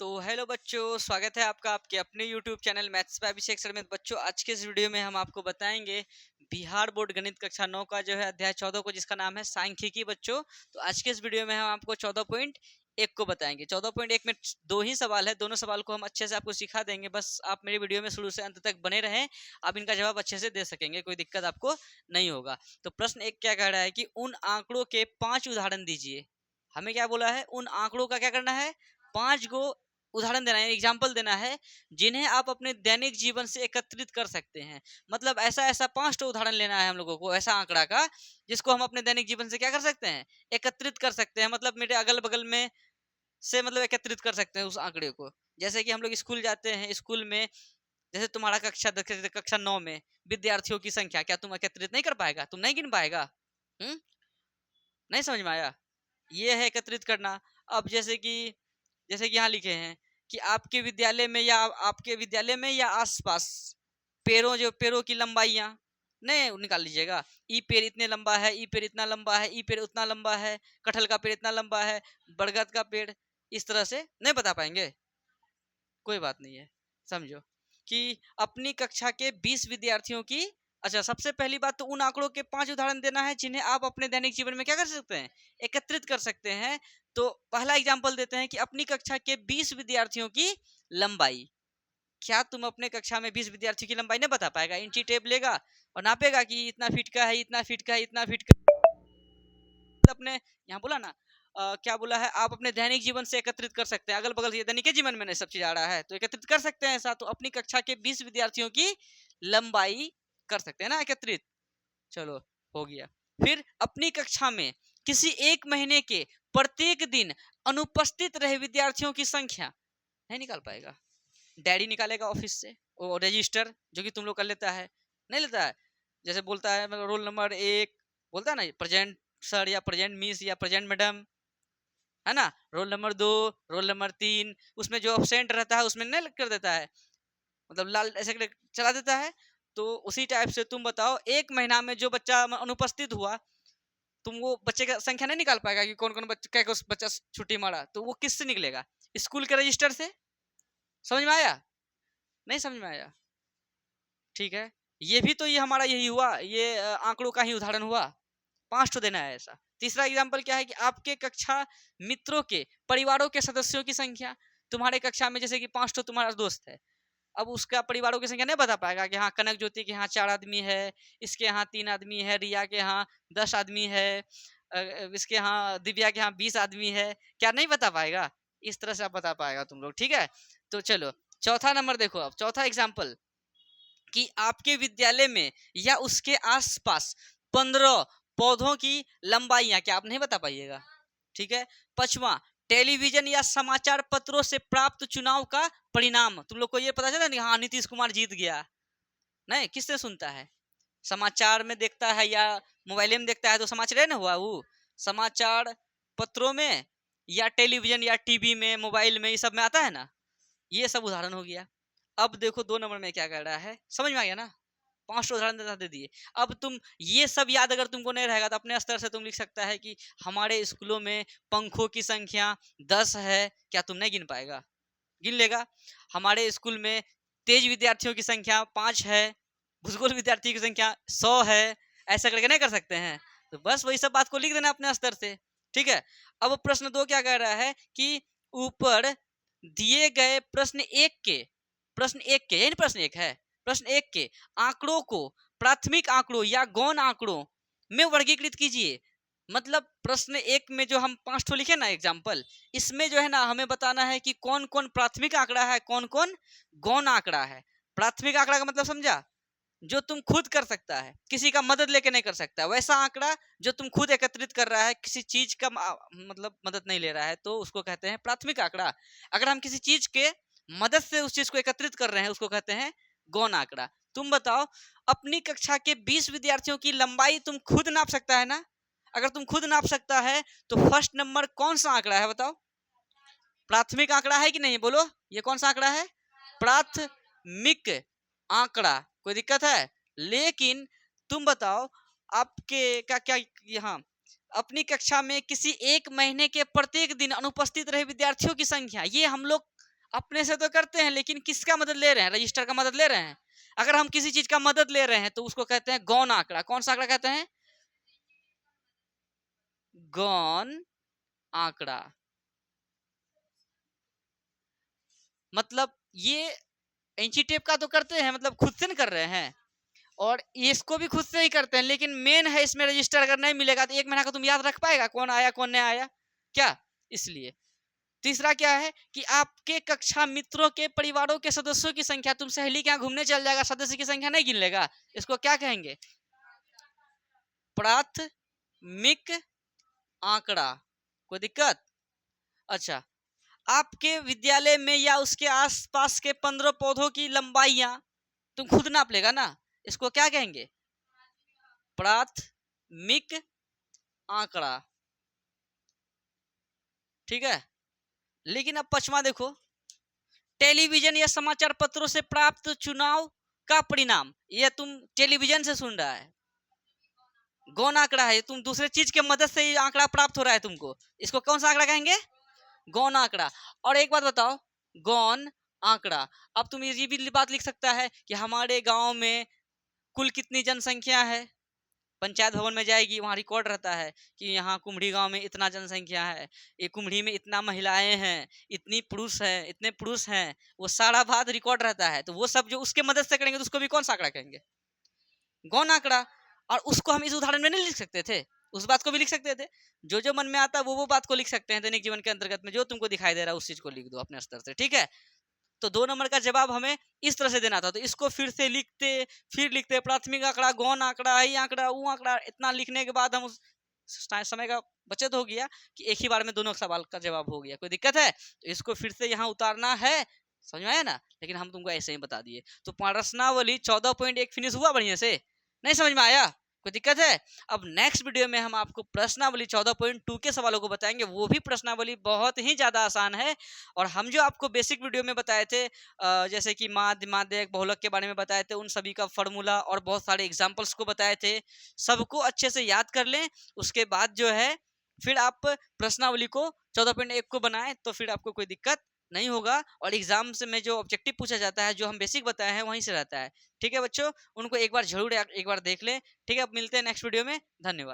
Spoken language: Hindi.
तो हेलो बच्चों, स्वागत है आपका आपके अपने YouTube channel maths by Abhishek sir में। बच्चों, आज के इस वीडियो में हम आपको बताएंगे बिहार बोर्ड गणित कक्षा 9 का जो है अध्याय 14 को, जिसका नाम है सांख्यिकी। बच्चों, तो आज के इस वीडियो में हम आपको 14.1 को बताएंगे। 14.1 में दो ही सवाल है, दोनों सवाल को हम अच्छे से आपको सिखा देंगे। बस आप मेरे वीडियो में शुरू से अंत तक बने रहें, आप इनका जवाब अच्छे से दे सकेंगे, कोई दिक्कत आपको नहीं होगा। तो प्रश्न एक क्या कह रहा है कि उन आंकड़ों के 5 उदाहरण दीजिए। हमें क्या बोला है, उन आंकड़ों का क्या करना है, 5 गो उदाहरण देना है, एग्जाम्पल देना है, जिन्हें आप अपने दैनिक जीवन से एकत्रित कर सकते हैं। मतलब ऐसा ऐसा 5 उदाहरण लेना है हम लोगों को, ऐसा आंकड़ा का जिसको हम अपने दैनिक जीवन से क्या कर सकते हैं, एकत्रित कर सकते हैं। मतलब मेरे अगल बगल में से मतलब एकत्रित कर सकते हैं उस आंकड़े को। जैसे कि हम लोग स्कूल जाते हैं, स्कूल में जैसे तुम्हारा कक्षा 9 में विद्यार्थियों की संख्या, क्या तुम एकत्रित नहीं कर पाएगा, तुम नहीं गिन पाएगा? नहीं समझ में आया? ये है एकत्रित करना। अब जैसे कि यहाँ लिखे हैं कि आपके विद्यालय में या आसपास पेड़ों की लंबाइयाँ नहीं निकाल लीजिएगा। ई पेड़ इतने लंबा है, ई पेड़ इतना लंबा है, ई पेड़ उतना लंबा है, कटहल का पेड़ इतना लंबा है, बरगद का पेड़, इस तरह से नहीं बता पाएंगे। कोई बात नहीं है, समझो कि अपनी कक्षा के 20 विद्यार्थियों की। अच्छा, सबसे पहली बात तो उन आंकड़ों के 5 उदाहरण देना है जिन्हें आप अपने दैनिक जीवन में क्या कर सकते हैं, एकत्रित कर सकते हैं। तो पहला एग्जांपल देते हैं कि अपनी कक्षा के 20 विद्यार्थियों की लंबाई। क्या तुम अपने कक्षा में 20 विद्यार्थियों की लंबाई नहीं बता पाएगा? इंची टेप लेगा और नापेगा कि इतना फीट का है, इतना फीट का है, इतना फीट का। अपने यहाँ बोला ना, क्या बोला है, आप अपने दैनिक जीवन से एकत्रित कर सकते हैं। अगल बगल से दैनिक जीवन में नहीं सब चीज आ रहा है तो एकत्रित कर सकते हैं ऐसा। तो अपनी कक्षा के 20 विद्यार्थियों की लंबाई कर सकते हैं ना एकत्रित। चलो, हो गया। फिर अपनी कक्षा में किसी एक महीने के प्रत्येक दिन अनुपस्थित रहे विद्यार्थियों की संख्या नहीं निकाल पाएगा। डैडी निकालेगा ऑफिस से वो रजिस्टर, जो कि तुम लोग कर लेता है, नहीं लेता है। जैसे बोलता है मतलब रोल नंबर 1 बोलता है ना, प्रेजेंट सर या प्रेजेंट मिस या प्रेजेंट मैडम, है ना। रोल नंबर 2, रोल नंबर 3, उसमें जो एब्सेंट रहता है उसमें नहीं कर देता है, मतलब लाल ऐसे करके चला देता है। तो उसी टाइप से तुम बताओ, एक महीना में जो बच्चा अनुपस्थित हुआ, तुम वो बच्चे का संख्या नहीं निकाल पाएगा कि कौन कौन बच्चा छुट्टी मारा। तो वो किससे निकलेगा? स्कूल के रजिस्टर से। समझ में आया? नहीं समझ में आया? ठीक है। ये भी तो ये हमारा यही हुआ, ये आंकड़ों का ही उदाहरण हुआ। 5 तो देना है ऐसा। तीसरा एग्जाम्पल क्या है कि आपके कक्षा मित्रों के परिवारों के सदस्यों की संख्या। तुम्हारे कक्षा में जैसे कि 5 तो तुम्हारा दोस्त है, अब उसका परिवारों की संख्या नहीं बता पाएगा कि हाँ कनक ज्योति के यहाँ 4 आदमी है, इसके यहाँ 3 आदमी है, रिया के यहाँ 10 आदमी है, इसके यहाँ दिव्या के यहाँ 20 आदमी है। क्या नहीं बता पाएगा? इस तरह से आप बता पाएगा तुम लोग। ठीक है, तो चलो चौथा नंबर देखो। अब चौथा एग्जाम्पल कि आपके विद्यालय में या उसके आसपास 15 पौधों की लंबाइयां, क्या आप नहीं बता पाइएगा? ठीक है। पांचवा, टेलीविजन या समाचार पत्रों से प्राप्त चुनाव का परिणाम। तुम लोग को ये पता चला नहीं, हाँ नीतीश कुमार जीत गया? नहीं, किससे सुनता है? समाचार में देखता है या मोबाइल में देखता है तो समाचार ना हुआ वो। समाचार पत्रों में या टेलीविजन या टीवी में, मोबाइल में, ये सब में आता है ना। ये सब उदाहरण हो गया। अब देखो 2 नंबर में क्या कर रहा है, समझ में आ गया ना? 5 उदाहरण दे दिए। अब तुम ये सब याद अगर तुमको नहीं रहेगा तो अपने स्तर से तुम लिख सकता है कि हमारे स्कूलों में पंखों की संख्या 10 है। क्या तुम नहीं गिन पाएगा? गिन लेगा। हमारे स्कूल में तेज विद्यार्थियों की संख्या 5 है, भूगोल विद्यार्थियों की संख्या 100 है। ऐसा करके नहीं कर सकते हैं? तो बस वही सब बात को लिख देना अपने स्तर से। ठीक है। अब प्रश्न 2 क्या कह रहा है कि ऊपर दिए गए प्रश्न एक के यही प्रश्न एक है, प्रश्न एक के आंकड़ों को प्राथमिक आंकड़ों या गौण आंकड़ों में वर्गीकृत कीजिए। मतलब प्रश्न एक में जो हम 5 ठो लिखे ना एग्जाम्पल, इसमें जो है ना हमें बताना है कि कौन कौन प्राथमिक आंकड़ा है, कौन कौन गौण आंकड़ा है। प्राथमिक आंकड़ा का मतलब समझा? जो तुम खुद कर सकता है, किसी का मदद लेके नहीं कर सकता, वैसा आंकड़ा जो तुम खुद एकत्रित कर रहा है, किसी चीज का मतलब मदद नहीं ले रहा है, तो उसको कहते हैं प्राथमिक आंकड़ा। अगर हम किसी चीज के मदद से उस चीज को एकत्रित कर रहे हैं, उसको कहते हैं गौण आंकड़ा। तुम बताओ, अपनी कक्षा के 20 विद्यार्थियों की लंबाई तुम खुद नाप सकता है ना? अगर तुम खुद नाप सकता है तो फर्स्ट नंबर कौन सा आंकड़ा है बताओ? प्राथमिक आंकड़ा है कि नहीं? बोलो, ये कौन सा आंकड़ा है? प्राथमिक आंकड़ा। कोई दिक्कत है? लेकिन तुम बताओ, आपके क्या क्या यहाँ अपनी कक्षा में किसी एक महीने के प्रत्येक दिन अनुपस्थित रहे विद्यार्थियों की संख्या, ये हम लोग अपने से तो करते हैं, लेकिन किसका मदद ले रहे हैं? रजिस्टर का मदद ले रहे हैं। अगर हम किसी चीज का मदद ले रहे हैं तो उसको कहते हैं गौण आंकड़ा। कौन सा आंकड़ा कहते हैं? गौण आंकड़ा। मतलब ये इंची टेप का तो करते हैं, मतलब खुद से नहीं कर रहे हैं, और इसको भी खुद से ही करते हैं, लेकिन मेन है इसमें रजिस्टर अगर नहीं मिलेगा तो 1 महीना का तुम याद रख पाएगा कौन आया कौन नहीं आया क्या? इसलिए। तीसरा क्या है कि आपके कक्षा मित्रों के परिवारों के सदस्यों की संख्या, तुम सहेली के यहाँ घूमने चल जाएगा, सदस्य की संख्या नहीं गिन लेगा, इसको क्या कहेंगे? प्राथमिक आंकड़ा। कोई दिक्कत? अच्छा, आपके विद्यालय में या उसके आसपास के 15 पौधों की लंबाइयां तुम खुद नाप लेगा ना, इसको क्या कहेंगे? प्राथमिक आंकड़ा। ठीक है। लेकिन अब पचवा देखो, टेलीविजन या समाचार पत्रों से प्राप्त चुनाव का परिणाम, यह तुम टेलीविजन से सुन रहा है, गौण आंकड़ा है, तुम दूसरे चीज के मदद से ये आंकड़ा प्राप्त हो रहा है तुमको, इसको कौन सा आंकड़ा कहेंगे? गौण आंकड़ा। और एक बात बताओ, गौण आंकड़ा, अब तुम ये भी बात लिख सकता है कि हमारे गांव में कुल कितनी जनसंख्या है, पंचायत भवन में जाएगी, वहाँ रिकॉर्ड रहता है कि यहाँ कुम्हड़ी गांव में इतना जनसंख्या है, ये कुम्हड़ी में इतना महिलाएं हैं, इतनी पुरुष हैं, इतने पुरुष हैं, वो सारा बात रिकॉर्ड रहता है। तो वो सब जो उसके मदद से करेंगे तो उसको भी कौन सा आंकड़ा कहेंगे? गौण आंकड़ा। और उसको हम इस उदाहरण में नहीं लिख सकते थे, उस बात को भी लिख सकते थे। जो मन में आता है वो बात को लिख सकते हैं, दैनिक जीवन के अंतर्गत में जो तुमको दिखाई दे रहा है उस चीज को लिख दो अपने स्तर से। ठीक है। तो 2 नंबर का जवाब हमें इस तरह से देना था, तो इसको फिर से लिखते, फिर लिखते, प्राथमिक आंकड़ा, गौण आंकड़ा, ई आंकड़ा, वो आंकड़ा, इतना लिखने के बाद हम उस समय का बचत हो गया कि एक ही बार में दोनों सवाल का जवाब हो गया। कोई दिक्कत है? तो इसको फिर से यहाँ उतारना है, समझ में आया ना? लेकिन हम तुमको ऐसे ही बता दिए। तो प्रश्नावली 14.1 फिनिश हुआ बढ़िया से? नहीं समझ में आया? कोई दिक्कत है? अब नेक्स्ट वीडियो में हम आपको प्रश्नावली 14.2 के सवालों को बताएंगे, वो भी प्रश्नावली बहुत ही ज्यादा आसान है। और हम जो आपको बेसिक वीडियो में बताए थे, जैसे कि माध्य, माध्यक, बहुलक के बारे में बताए थे, उन सभी का फॉर्मूला और बहुत सारे एग्जाम्पल्स को बताए थे, सबको अच्छे से याद कर लें। उसके बाद जो है फिर आप प्रश्नावली को 14.1 को बनाएं, तो फिर आपको कोई दिक्कत नहीं होगा। और एग्जाम से में जो ऑब्जेक्टिव पूछा जाता है, जो हम बेसिक बताए हैं, वहीं से रहता है। ठीक है बच्चों, उनको एक बार जरूर एक बार देख लें। ठीक है, अब मिलते हैं नेक्स्ट वीडियो में। धन्यवाद।